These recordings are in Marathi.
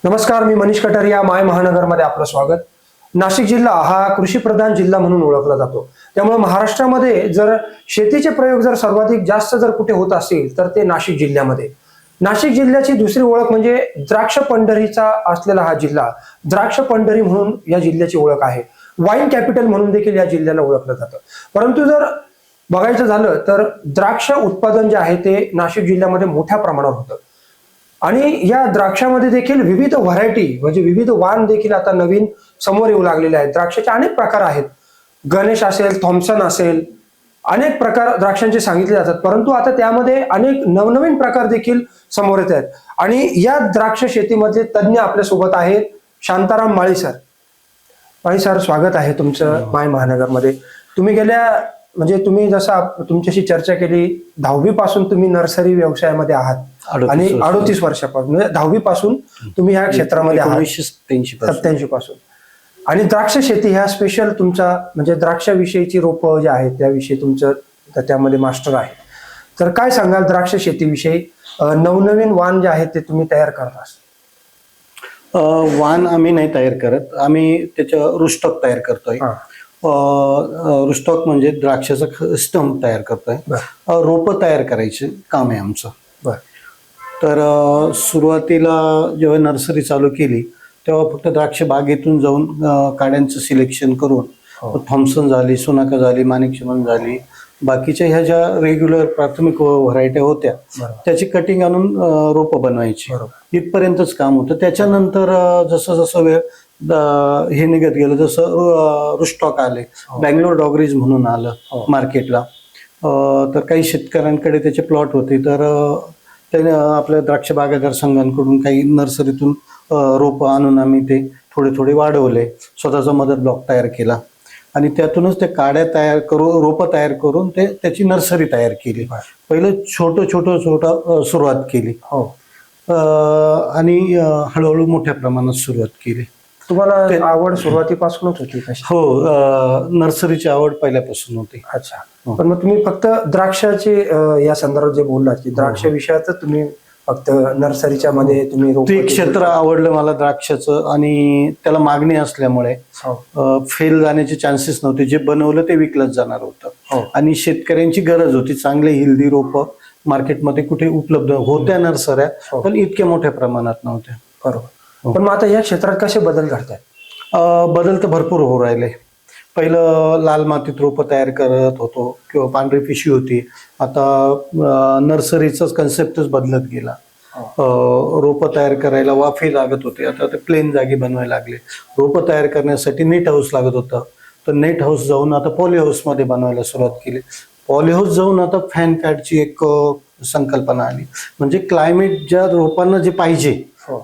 नमस्कार, मी मनीष कटारिया. माय महानगरमध्ये आपलं स्वागत. नाशिक जिल्हा हा कृषी प्रधान जिल्हा म्हणून ओळखला जातो. त्यामुळे महाराष्ट्रामध्ये जर शेतीचे प्रयोग जर सर्वाधिक जास्त जर कुठे होत असतील तर ते नाशिक जिल्ह्यामध्ये. नाशिक जिल्ह्याची दुसरी ओळख म्हणजे द्राक्ष पंढरीचा असलेला हा जिल्हा. द्राक्ष पंढरी म्हणून या जिल्ह्याची ओळख आहे. वाईन कॅपिटल म्हणून देखील या जिल्ह्याला ओळखलं जातं. परंतु जर बघायचं झालं तर द्राक्ष उत्पादन जे आहे ते नाशिक जिल्ह्यामध्ये मोठ्या प्रमाणावर होतं. आणि या द्राक्षामध्ये देखील विविध व्हरायटी म्हणजे विविध वाण देखील आता नवीन समोर येऊ लागलेले आहेत. द्राक्षाचे अनेक प्रकार आहेत. गणेश असेल, थॉम्सन असेल, अनेक प्रकार द्राक्षांचे सांगितले जातात. परंतु आता त्यामध्ये अनेक नवनवीन प्रकार देखील समोर येत आहेत. आणि या द्राक्ष शेतीमधले तज्ज्ञ आपल्या सोबत आहेत शांताराम माळी सर. माळी सर, स्वागत आहे तुमचं माय महानगरमध्ये. तुम्ही जसं तुमच्याशी चर्चा केली, 10वी पासून तुम्ही नर्सरी व्यवसायामध्ये आहात आणि 38 वर्षापासून म्हणजे 10वी पासून तुम्ही ह्या क्षेत्रामध्ये आहात. 1987 पासून. आणि द्राक्ष शेती ह्या स्पेशल तुमचा म्हणजे द्राक्षाविषयीची रोपं जे आहेत त्याविषयी तुमचं त्यामध्ये मास्टर आहे. तर काय सांगाल द्राक्ष शेतीविषयी? नवनवीन वाण जे आहेत ते तुम्ही तयार करता? वाण आम्ही नाही तयार करत, आम्ही त्याचं रुस्टॉक तयार करतोय. रुस्टॉक म्हणजे द्राक्षाचा स्टंप तयार करतोय. रोपं तयार करायचे काम आहे आमचं. तर सुरुवातीला जेव्हा नर्सरी चालू केली तेव्हा फक्त द्राक्ष बागेतून जाऊन काड्यांचं सिलेक्शन करून थॉम्सन झाली, सोनाका झाली, माणिकचमन झाली, बाकीच्या ह्या ज्या रेग्युलर प्राथमिक व्हरायट्या होत्या त्याची कटिंग आणून रोपं बनवायची. इथपर्यंतच काम होतं. त्याच्यानंतर जसं जसं वेळ हे निघत गेलं जसं रुस्टॉक आले, बँगलोर डॉगरीज म्हणून आलं मार्केटला. तर काही शेतकऱ्यांकडे त्याचे प्लॉट होते, तर त्याने आपल्या द्राक्ष बागायतदार संघांकडून काही नर्सरीतून रोपं आणून आम्ही ते थोडे थोडे वाढवले. स्वतःचा मदर ब्लॉक तयार केला आणि त्यातूनच ते काड्या तयार करून रोपं तयार करून त्याची नर्सरी तयार केली. पहिलं छोटं सुरुवात केली आणि हळूहळू मोठ्या प्रमाणात सुरुवात केली. तुम्हाला आवड सुरुवातीपासूनच होती कशी? हो, नर्सरीची आवड पहिल्यापासून होती. अच्छा. पण मग तुम्ही फक्त द्राक्षाचे या संदर्भात जे बोललात की द्राक्ष विषयात तुम्ही फक्त नर्सरीच्या मध्ये तुम्ही ते क्षेत्र आवडलं मला द्राक्षाचं आणि त्याला मागणी असल्यामुळे फेल जाण्याचे चान्सेस नव्हते. जे बनवलं ते विकलंच जाणार होतं आणि शेतकऱ्यांची गरज होती. चांगले हेल्दी रोपं मार्केटमध्ये कुठे उपलब्ध होत्या नर्सऱ्या, पण इतक्या मोठ्या प्रमाणात नव्हत्या. बरोबर. पण मग आता या क्षेत्रात कसे बदल घडतात? बदल तर भरपूर होऊ राहिले. पहिलं लाल मातीत रोपं तयार करत होतो किंवा पांढरी पिशवी होती. आता नर्सरीचाच कन्सेप्टच बदलत गेला. रोपं तयार करायला वाफे लागत होते, आता ते प्लेन जागी बनवायला लागले. रोपं तयार करण्यासाठी नेट हाऊस लागत होतं, तर नेट हाऊस जाऊन आता पॉली हाऊसमध्ये बनवायला सुरुवात केली. पॉली हाऊस जाऊन आता फॅन पॅडची एक संकल्पना आली. म्हणजे क्लायमेट ज्या रोपांना जे पाहिजे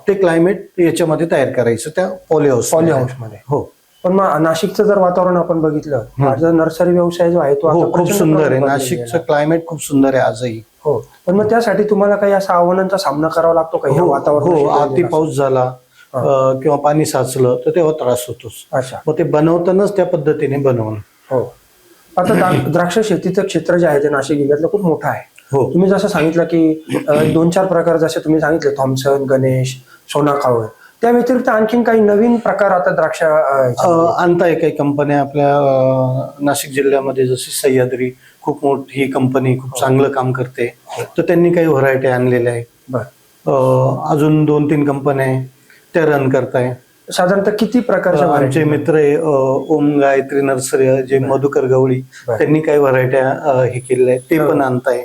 ते क्लायमेट याच्यामध्ये तयार करायचं त्या पॉली हाऊसमध्ये. हो. पण मग नाशिकचं जर वातावरण आपण बघितलं, माझा नर्सरी व्यवसाय जो आहे तो खूप सुंदर आहे. नाशिकचं क्लायमेट खूप सुंदर आहे आजही. हो. पण मग त्यासाठी तुम्हाला काही असा आव्हानांचा सामना करावा लागतो का? हो, अति पाऊस झाला किंवा पाणी साचलं तर तेव्हा त्रास होतोच. अच्छा. मग ते बनवतानाच त्या पद्धतीने बनवणं. हो. आता द्राक्ष शेतीचं क्षेत्र जे आहे ते नाशिक जिल्ह्यातलं खूप मोठं आहे. तुम्ही जसं सांगितलं की 2-4 प्रकार जसे तुम्ही सांगितले, थॉम्सन, गणेश, सोनाकावळ, त्या व्यतिरिक्त आणखीन काही नवीन प्रकार आता द्राक्ष आणताय काही कंपन्या आपल्या नाशिक जिल्ह्यामध्ये. जशी सह्याद्री खूप मोठी कंपनी, खूप चांगलं काम करते, तर त्यांनी काही व्हरायटी आणलेल्या आहे. अजून 2-3 कंपन्या आहे त्या रन करताय. साधारणतः किती प्रकारच्या? आमचे मित्र आहे ओम गायत्री नर्सरी, जे मधुकर गवळी, त्यांनी काही व्हरायट्या हे केलेल्या आहेत, ते पण आणताय.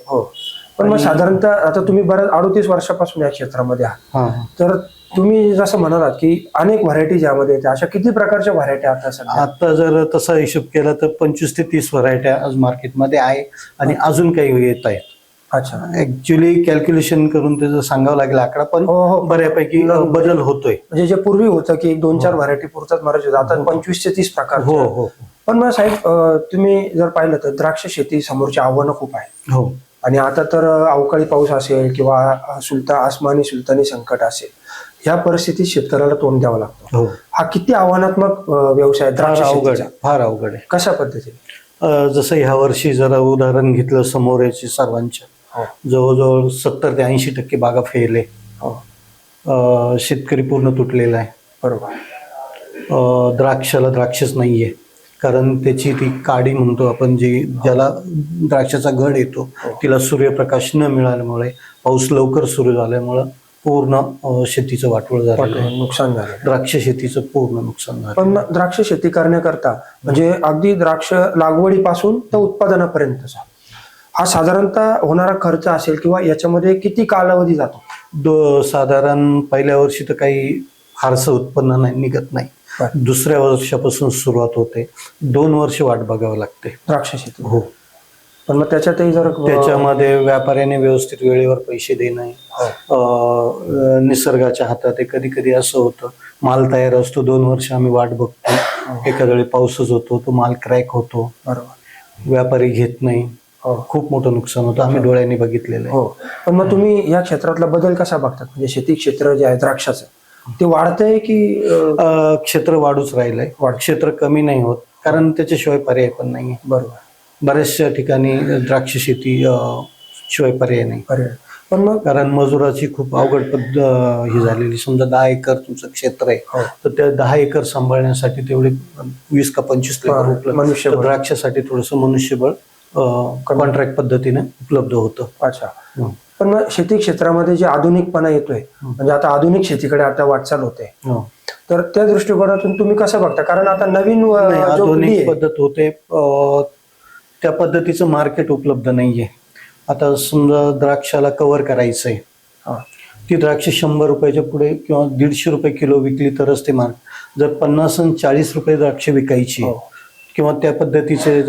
पण मग साधारणतः आता तुम्ही बऱ्याच 38 वर्षापासून या क्षेत्रामध्ये आहात, तर तुम्ही जसं म्हणालात की अनेक व्हरायटी ज्यामध्ये येते, अशा किती प्रकारच्या व्हरायट्या आता जर तसा हिशोब केला तर 25 ते 30 व्हरायट्या आज मार्केटमध्ये आहे आणि अजून काही येत आहेत. अच्छा. ऍक्च्युली कॅल्क्युलेशन करून त्याचं सांगावं लागेल आकडा, पण बऱ्यापैकी बदल होतोय. म्हणजे जे पूर्वी होतं की 2-4 व्हरायटी पुरतात मराठी होतं, आता 25 ते 30 प्रकार. हो. पण मग साहेब, तुम्ही जर पाहिलं तर द्राक्ष शेती समोरची आव्हानं खूप आहे. हो. आणि आता तर अवकाळी पाऊस असेल किंवा आसमानी सुलतानी संकट असेल, ह्या परिस्थितीत शेतकऱ्याला तोंड द्यावं लागतं. हा किती आव्हानात्मक व्यवसाय? फार अवघड आहे. कशा पद्धतीने? जसं ह्या वर्षी जरा उदाहरण घेतलं समोर याची सर्वांच्या, जवळजवळ 70 ते 80% बागा फेल आहे. शेतकरी पूर्ण तुटलेला आहे. बरोबर. द्राक्षाला द्राक्षच नाहीये, कारण त्याची ती काडी म्हणतो आपण, ज्याला द्राक्षाचा घड येतो, तिला सूर्यप्रकाश न मिळाल्यामुळे, पाऊस लवकर सुरू झाल्यामुळं पूर्ण शेतीचं वाटोळ झालेलं आहे. नुकसान झालं. द्राक्ष शेतीचं पूर्ण नुकसान झालं. पण द्राक्ष शेती करण्याकरता म्हणजे अगदी द्राक्ष लागवडीपासून तर उत्पादनापर्यंतचा हा साधारणतः होणारा खर्च असेल किंवा याच्यामध्ये किती कालावधी जातो? साधारण पहिल्या वर्षी तर काही फारसं उत्पन्न नाही निघत नाही. दुसऱ्या वर्षापासून सुरुवात होते. 2 वर्ष वाट बघावं लागते द्राक्ष शेती. हो. पण मग त्याच्यातही जर त्याच्यामध्ये व्यापाऱ्याने व्यवस्थित वेळेवर पैसे देणे, निसर्गाच्या हातात आहे. कधी कधी असं होतं, माल तयार असतो, 2 वर्ष आम्ही वाट बघतो, एखाद्या वेळी पाऊसच होतो, तो माल क्रॅक होतो, बरोबर, व्यापारी घेत नाही, खूप मोठं नुकसान होतं. आम्ही डोळ्यांनी बघितलेलं आहे. हो. पण मग तुम्ही या क्षेत्रातला बदल कसा बघतात? म्हणजे शेती क्षेत्र जे आहे द्राक्षाचं ते वाढतंय की क्षेत्र वाढूच राहिलंय, क्षेत्र कमी नाही होत, कारण त्याच्याशिवाय पर्याय पण नाही. बरोबर. बऱ्याचशा ठिकाणी द्राक्ष शेती शिवाय पर्याय नाही. पण मग कारण मजुराची खूप अवघड ही झालेली. समजा 10 एकर तुमचं क्षेत्र आहे, तर त्या 10 एकर सांभाळण्यासाठी तेवढे 20 का 25 लेबर मनुष्यबळ, द्राक्षासाठी थोडंसं मनुष्यबळ कॉन्ट्रॅक्ट पद्धतीने उपलब्ध होतं. अच्छा. पण मग शेती क्षेत्रामध्ये जे आधुनिकपणा येतोय, म्हणजे आता आधुनिक शेतीकडे आता वाटचाल होते, तर त्या दृष्टिकोनातून तुम्ही कसं बघता? कारण आता नवीन आधुनिक पद्धत होते, त्या पद्धतीचं मार्केट उपलब्ध नाहीये. आता समजा द्राक्षाला कव्हर करायचंय, ती द्राक्ष 100 रुपयाच्या पुढे किंवा 150 रुपये किलो विकली तरच ते मार्केट. जर 50 आणि 40 रुपये द्राक्ष विकायची किंवा त्या पद्धतीचे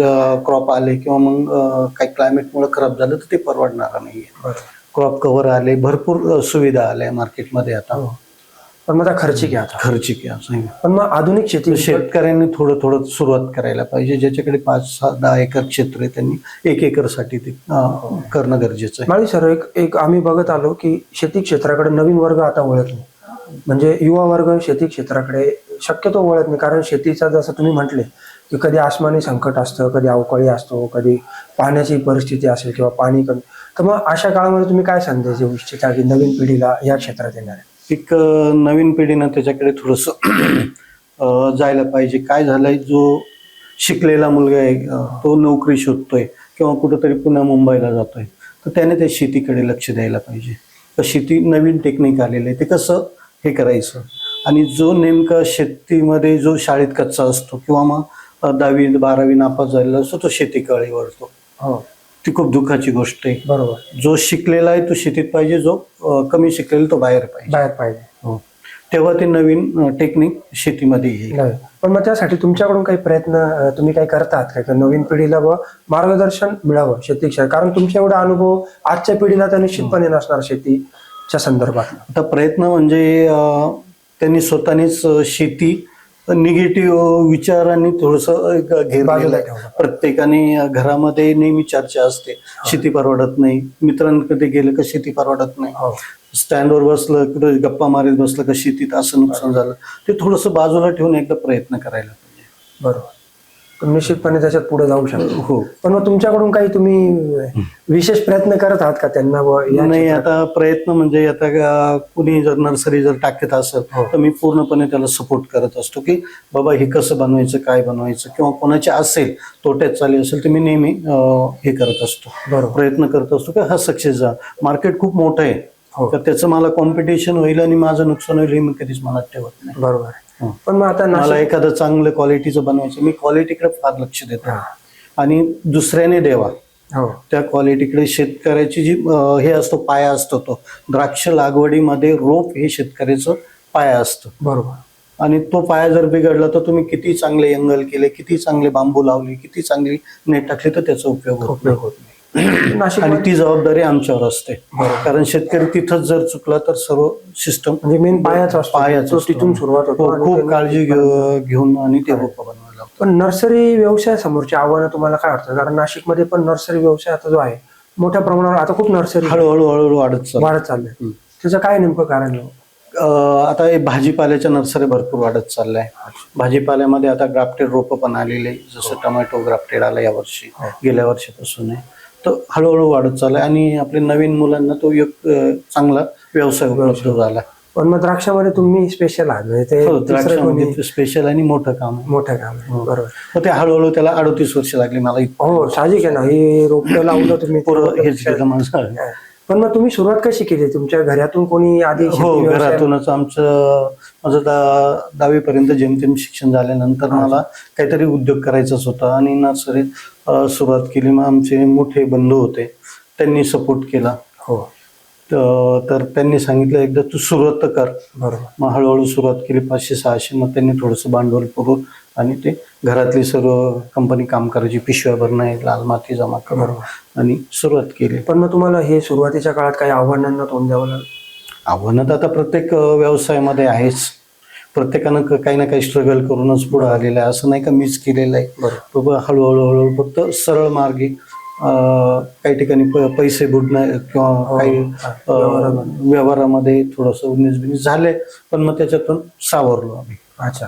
क्रॉप आले किंवा मग काही क्लायमेटमुळे खराब झालं तर ते परवडणार नाहीये. क्रॉप कव्हर आले, भरपूर सुविधा आल्या मार्केटमध्ये आता. पण मग खर्चिक आहे, खर्चिक आहे. पण मग आधुनिक शेती शेतकऱ्यांनी थोडं थोडं सुरुवात करायला पाहिजे. ज्याच्याकडे 5-10 एकर क्षेत्र आहे त्यांनी 1 एकरसाठी ते करणं गरजेचं आहे. माळी सर, एक आम्ही बघत आलो की शेती क्षेत्राकडे नवीन वर्ग आता वळत नाही, म्हणजे युवा वर्ग शेती क्षेत्राकडे शक्यतो वळत नाही. कारण शेतीचा जसं तुम्ही म्हटले की कधी आसमानी संकट असतं, कधी अवकाळी असतो, कधी पाण्याची परिस्थिती असेल किंवा पाणी कमी. तर मग अशा काळामध्ये तुम्ही काय संदेश देऊ इच्छिता की नवीन पिढीला या क्षेत्रात येणार आहे? एक नवीन पिढीनं त्याच्याकडे थोडंसं जायला पाहिजे. काय झालंय, जो शिकलेला मुलगा आहे तो नोकरी शोधतोय किंवा कुठंतरी पुन्हा मुंबईला जातोय, तर त्याने त्या शेतीकडे लक्ष द्यायला पाहिजे. तर शेती नवीन टेक्निक आलेलं आहे, ते कसं हे करायचं. आणि जो नेमका शेतीमध्ये जो शाळेत कच्चा असतो किंवा मग 10वी 12वी नापास झालेला असतो, तो शेतीकडे वळतो. ती खूप दुःखाची गोष्ट आहे. बरोबर. जो शिकलेला आहे तो शेतीत पाहिजे, जो कमी शिकलेला तो बाहेर पाहिजे. तेव्हा ते नवीन टेक्निक शेतीमध्ये येईल. पण मग त्यासाठी तुमच्याकडून काही प्रयत्न तुम्ही काही करतात का, नवीन पिढीला मार्गदर्शन मिळावं शेती क्षेत्र? कारण तुमचा एवढा अनुभव आजच्या पिढीला तर निश्चितपणे नसणार शेतीच्या संदर्भात. आता प्रयत्न म्हणजे त्यांनी स्वतःनीच शेती निगेटिव्ह विचारांनी थोडंसं घेरलेलं आहे. प्रत्येकाने घरामध्ये नेहमी चर्चा असते, शेती परवडत नाही. मित्रांकडे गेलं का शेती परवडत नाही. स्टँडवर बसलं कुठे गप्पा मारीत बसलं का शेतीत असं नुकसान झालं. ते थोडंसं बाजूला ठेवून एकदा प्रयत्न करायला पाहिजे. बरोबर. निश्चितपणे त्याच्यात पुढे जाऊ शकतो. हो. पण मग तुमच्याकडून काही तुम्ही विशेष प्रयत्न करत आहात का त्यांना? नाही, आता प्रयत्न म्हणजे आता कुणी जर नर्सरी जर टाकत असेल तर मी पूर्णपणे त्याला सपोर्ट करत असतो की बाबा हे कसं बनवायचं, काय बनवायचं, किंवा कोणाची असेल तोट्यात चालली असेल तर मी नेहमी हे करत असतो, प्रयत्न करत असतो की हा सक्सेस जा. मार्केट खूप मोठं आहे, तर त्याचं मला कॉम्पिटिशन होईल आणि माझं नुकसान होईल हे मी कधीच मनात ठेवत नाही. बरोबर. पण मग आता मला एखादं चांगलं क्वालिटीचं बनवायचं, मी क्वालिटीकडे फार लक्ष देतो आणि दुसऱ्याने द्यावा त्या क्वालिटीकडे. शेतकऱ्याची जी हे असतो पाया असतो, तो द्राक्ष लागवडीमध्ये रोप हे शेतकऱ्याचं पाया असतं. बरोबर. आणि तो पाया जर बिघडला तर तुम्ही किती चांगले एंगल केले, किती चांगले बांबू लावले, किती चांगली नेट टाकली, तर त्याचा उपयोग होत नाही. आणि ती जबाबदारी आमच्यावर असते. कारण शेतकरी तिथंच जर चुकला तर सर्व सिस्टम म्हणजे मेन पायाच तिथून सुरुवात होतो. खूप काळजी घेऊन आणि ते रोप बनवायला लागतं. पण नर्सरी व्यवसाय समोरची आव्हानं तुम्हाला काय वाटतं? कारण नाशिकमध्ये पण नर्सरी व्यवसाय आता जो आहे मोठ्या प्रमाणावर, आता खूप नर्सरी हळूहळू वाढत चाललंय. त्याचं काय नेमकं कारण आहे? आता भाजीपाल्याच्या नर्सरी भरपूर वाढत चालल्या आहे. भाजीपाल्यामध्ये आता ग्राफ्टेड रोपं पण आलेले, जसं टोमॅटो ग्राफ्टेड आला यावर्षी, गेल्या वर्षीपासून आहे. तर हळूहळू वाढत चाललाय आणि आपल्या नवीन मुलांना तो एक चांगला व्यवसाय उपलब्ध झाला. पण मग द्राक्षामध्ये तुम्ही स्पेशल आहात म्हणजे ते हो, दुसरं कोणी द्राक्षामध्ये स्पेशल आणि मोठं काम आहे. मोठं काम आहे. बरोबर. मग ते हळूहळू त्याला 38 वर्ष लागली मला हो साहजिक आहे ना, हे रोपटं लावलं तुम्ही ते पुरं रोपटं हेच केलं माझं. हा. पण मग तुम्ही सुरुवात कशी केली? तुमच्या घरातून कोणी आधी हो, शेती व्यवसाय- घरातूनच माझं 10वी पर्यंत जेमतेम शिक्षण झाल्यानंतर मला काहीतरी उद्योग करायचाच होता आणि नर्सरीत सुरुवात केली. मग आमचे मोठे बंधू होते, त्यांनी सपोर्ट केला. हो तर त्यांनी सांगितलं एकदा तू सुरुवात तर कर. बरोबर. मग हळूहळू सुरुवात केली 500-600. मग त्यांनी थोडंसं भांडवल पुरवून आणि ते घरातली सर्व कंपनी काम करायची, पिशव्या भरणं, लाल माती जमा करणं आणि सुरुवात केली. पण मग तुम्हाला हे सुरुवातीच्या काळात काही आव्हानांना तोंड द्यावं लागलं? आव्हानं तर आता प्रत्येक व्यवसायामध्ये आहेच. प्रत्येकानं काही ना काही स्ट्रगल करूनच पुढे आलेलं आहे. असं नाही का मीच केलेलं आहे. बरोबर. हळूहळू फक्त सरळ मार्गी काही ठिकाणी पैसे बुडणं किंवा काही व्यवहारामध्ये थोडंसं 19-20 झाले, पण मग त्याच्यातून सावरलो आम्ही. अच्छा.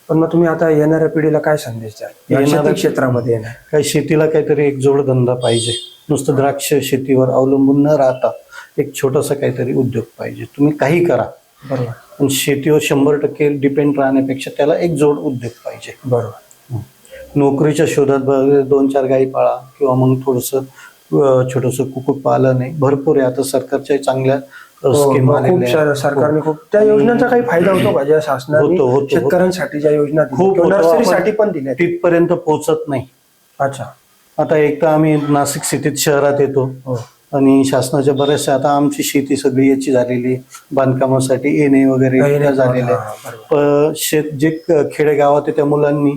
पण मग तुम्ही आता येणाऱ्या पिढीला काय संदेश द्याल या शेती क्षेत्रामध्ये येणार? काही शेतीला काहीतरी एक जोडधंदा पाहिजे. नुसतं द्राक्ष शेतीवर अवलंबून न राहता एक छोटासा काहीतरी उद्योग पाहिजे. तुम्ही काही करा, बरोबर, पण शेतीवर 100% डिपेंड राहण्यापेक्षा त्याला एक जोड उद्योग पाहिजे. बरोबर. नोकरीच्या शोधात 2-4 गाई पाळा किंवा मग थोडंसं छोटंसं कुक्कुटपालन आहे, भरपूर आहे. आता सरकारच्या चांगल्या स्कीम खूप साऱ्या सरकारने खूप त्या योजनांचा काही फायदा होतो का, ज्या शासनाने शेतकऱ्यांसाठी ज्या योजना खूप नर्सरीसाठी पण दिल्या तिथपर्यंत पोहोचत नाही. अच्छा. आता एक तर आम्ही नाशिक सिटीत शहरात येतो आणि शासनाच्या बऱ्याचशा आता आमची शेती सगळी याची झालेली, बांधकामासाठी येणे वगैरे झालेले. जे खेडेगावात आहे त्या मुलांनी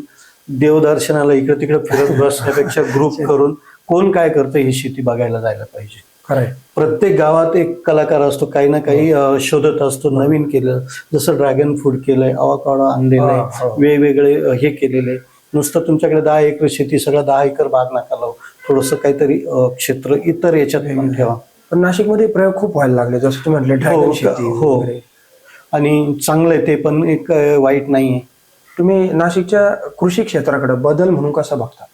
देवदर्शनाला इकडे तिकडे फिरत बसण्यापेक्षा ग्रुप करून कोण काय करतं ही शेती बघायला जायला पाहिजे. खरंय. प्रत्येक गावात एक कलाकार असतो, काही ना काही शोधत असतो, नवीन केलं. जसं ड्रॅगन फ्रूट केलंय, अवाकाडो आणलेलं आहे, वेगवेगळे हे केलेले. नुसतं तुमच्याकडे 10 एकर शेती, सगळं 10 एकर बाग नका लावू. थोडंसं काहीतरी क्षेत्र इतर याच्यात पण ठेवा. पण नाशिकमध्ये प्रयोग खूप व्हायला लागले, जसं तुम्ही म्हटले ड्रॅगन शेती. हो, आणि चांगलं आहे ते, पण एक वाईट नाहीये. तुम्ही नाशिकच्या कृषी क्षेत्राकडे बदल म्हणून कसा बघता?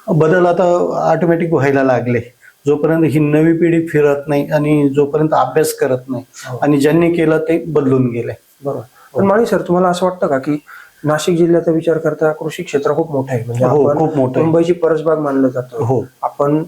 बदल आता ऑटोमॅटिक व्हायला लागले. जोपर्यंत ही नवी पिढी फिरत नाही आणि जोपर्यंत अभ्यास करत नाही, आणि ज्यांनी केलं ते बदलून गेले. बरोबर. पण माळी सर, तुम्हाला असं वाटतं का की नाशिक जिल्ह्याचा विचार करता कृषी क्षेत्र खूप मोठं आहे? म्हणजे खूप मोठं आहे. मुंबईची परसबाग मानलं जातं. हो. आपण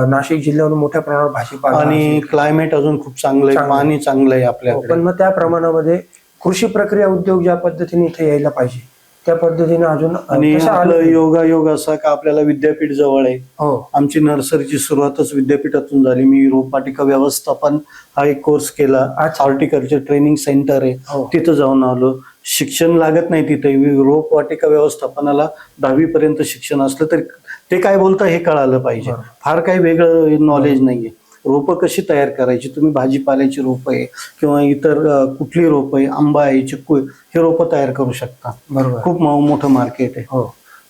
नाशिक जिल्ह्यावरून मोठ्या प्रमाणावर भाजीपाला आणि क्लायमेट अजून खूप चांगलं आहे, पाणी चांगलं आहे आपल्याकडे. पण मग त्या प्रमाणामध्ये कृषी प्रक्रिया उद्योग ज्या पद्धतीने इथे यायला पाहिजे त्या पद्धतीने अजून आणि आपलं योगायोग असा का आपल्याला विद्यापीठ जवळ आहे. हो. आमची नर्सरीची सुरुवातच विद्यापीठातून झाली. मी रोपवाटिका व्यवस्थापन हा एक कोर्स केला. हॉर्टिकल्चर ट्रेनिंग सेंटर आहे, तिथं जाऊन आलो. शिक्षण लागत नाही तिथे. रोपवाटिका व्यवस्थापनाला 10वी पर्यंत शिक्षण असलं तरी ते काय बोलतं हे कळालं पाहिजे. फार काही वेगळं नॉलेज नाहीये. रोपं कशी तयार करायची, तुम्ही भाजीपाल्याची रोपं आहे किंवा इतर कुठली रोपं आहे, आंबा आहे, चिक्कू आहे, हे रोपं तयार करू शकता. बरोबर. खूप मोठं मार्केट आहे. हो.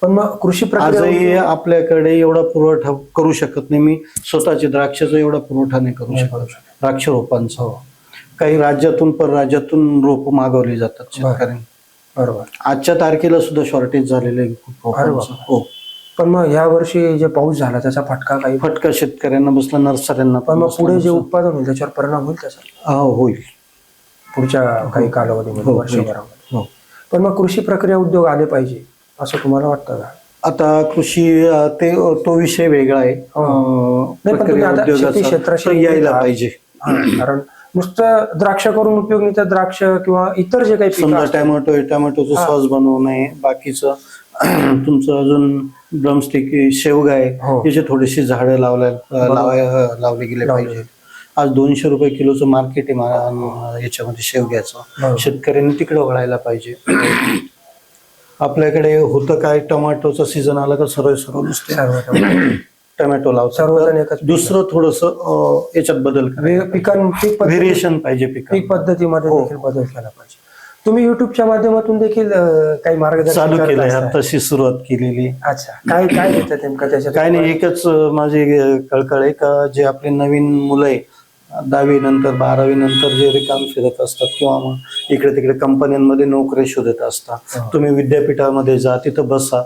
पण मग कृषी आजही आपल्याकडे एवढा पुरवठा करू शकत नाही. मी स्वतःचे द्राक्षाचा एवढा पुरवठा नाही करू शकत, द्राक्ष रोपांचा. काही राज्यातून परराज्यातून रोप मागवली जातात शेतकऱ्यांनी. बरोबर. आजच्या तारखेला सुद्धा शॉर्टेज झालेलं आहे खूप. हो. पण मग ह्या वर्षी जे पाऊस झाला त्याचा फटका शेतकऱ्यांना बसला, नर्सऱ्यांना. पण मग पुढे जे उत्पादन होईल त्याच्यावर परिणाम होईल त्याचा? होईल पुढच्या काही कालावधीमध्ये, वर्षभरामध्ये. पण मग कृषी प्रक्रिया उद्योग आले पाहिजे असं तुम्हाला वाटतं का? आता कृषी तो विषय वेगळा आहे. क्षेत्राशी यायला पाहिजे. कारण नुसतं द्राक्ष करून उपयोग नाही, तर द्राक्ष किंवा इतर जे काही समजा टॅमॅटोचं सॉस बनवणे, बाकीचं तुमचं अजून ड्रमस्टिक, शेवगा आहे, याचे थोडीशी झाडं लावले गेले पाहिजे. आज 200 रुपये किलोचं मार्केट आहे याच्यामध्ये शेवग्याचं. शेतकऱ्यांनी तिकडे वळायला पाहिजे. आपल्याकडे होतं काय, टोमॅटोचा सीझन आला का सरळ नुसते टोमॅटो लावतात. सर्वजण एकच. दुसरं थोडंसं याच्यात बदल, व्हेरिएशन पाहिजे. पीक पद्धतीमध्ये देखील बदल केला पाहिजे. तुम्ही युट्यूबच्या माध्यमातून देखील काही मार्गदर्शन चालू केलंय, तशी सुरुवात केलेली. अच्छा. काय देतात नेमकं त्याच्यात? काय नाही, एकच माझी कळकळ आहे का जे आपले नवीन मुलं आहे 10वी नंतर 12वी नंतर जे रिकाम फिरत असतात किंवा मग इकडे तिकडे कंपन्यांमध्ये नोकरी शोधत असतात, तुम्ही विद्यापीठामध्ये जा, तिथं बसा,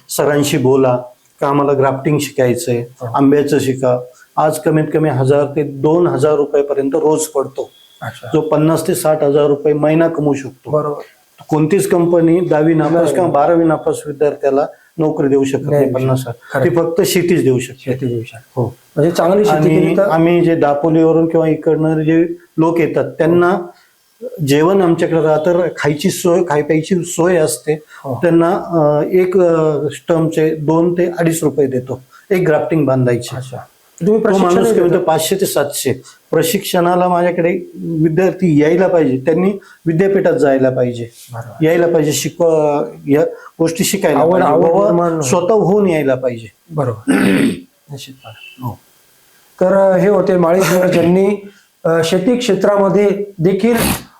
सरांशी बोला का आम्हाला ग्राफ्टिंग शिकायचंय, आंब्याचं शिका. आज कमीत कमी 1000 ते 2000 रुपयापर्यंत रोज पडतो. अच्छा. जो 50 ते 60 हजार रुपये महिना कमवू शकतो. बरोबर. कोणतीच कंपनी 10वी नापास किंवा 12वी नापास विद्यार्थ्याला नोकरी देऊ शकत नाही 50,000. खरं. ती फक्त शेतीच देऊ शकते. शेती दिवशी हो. म्हणजे चांगली शेती आणि केली तर आम्ही जे दापोलीवरून किंवा इकडनं जे लोक येतात त्यांना जेवण आमच्याकडे राहतं, खायची सोय, प्यायची सोय असते. हो. त्यांना एक स्टंपचे 2 ते 2.5 रुपये देतो, एक ग्राफ्टिंग बांधायची. अच्छा. तुम्ही तो माणूस प्रशिक्षण म्हणतो 500 ते 700. प्रशिक्षणाला माझ्याकडे विद्यार्थी यायला पाहिजे, त्यांनी विद्यापीठात जायला पाहिजे, बरोबर. यायला पाहिजे, या गोष्टी शिकायला आवड पाहिजे, निर्माण बाबा होईल. स्वतः होऊन यायला पाहिजे. बरोबर. निश्चितपणे. हो. तर हे होते माळी ज्यांनी शेती क्षेत्रामध्ये देखील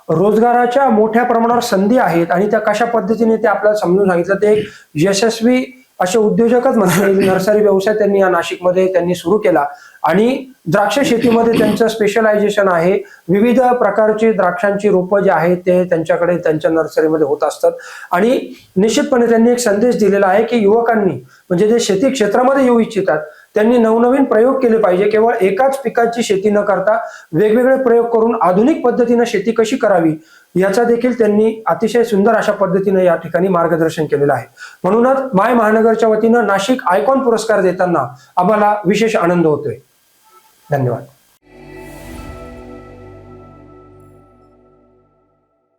रोजगाराच्या मोठ्या प्रमाणावर संधी आहेत आणि त्या कशा पद्धतीने ते आपल्याला समजून सांगितलं. ते एक यशस्वी असे उद्योजकच म्हणता येईल. नर्सरी व्यवसाय त्यांनी या नाशिकमध्ये त्यांनी सुरू केला आणि द्राक्ष शेतीमध्ये त्यांचं स्पेशलायझेशन आहे. विविध प्रकारची द्राक्षांची रोपं जे आहेत ते त्यांच्याकडे त्यांच्या नर्सरीमध्ये होत असतात आणि निश्चितपणे त्यांनी एक संदेश दिलेला आहे की युवकांनी म्हणजे जे शेती क्षेत्रामध्ये येऊ इच्छितात त्यांनी नवनवीन प्रयोग केले पाहिजे. केवळ एकाच पिकाची शेती न करता वेगवेगळे प्रयोग करून आधुनिक पद्धतीने शेती कशी करावी याचा देखील त्यांनी अतिशय सुंदर अशा पद्धतीने या ठिकाणी मार्गदर्शन केलेलं आहे. म्हणूनच माय महानगरच्या वतीनं नाशिक आयकॉन पुरस्कार देताना आम्हाला विशेष आनंद होतोय. धन्यवाद.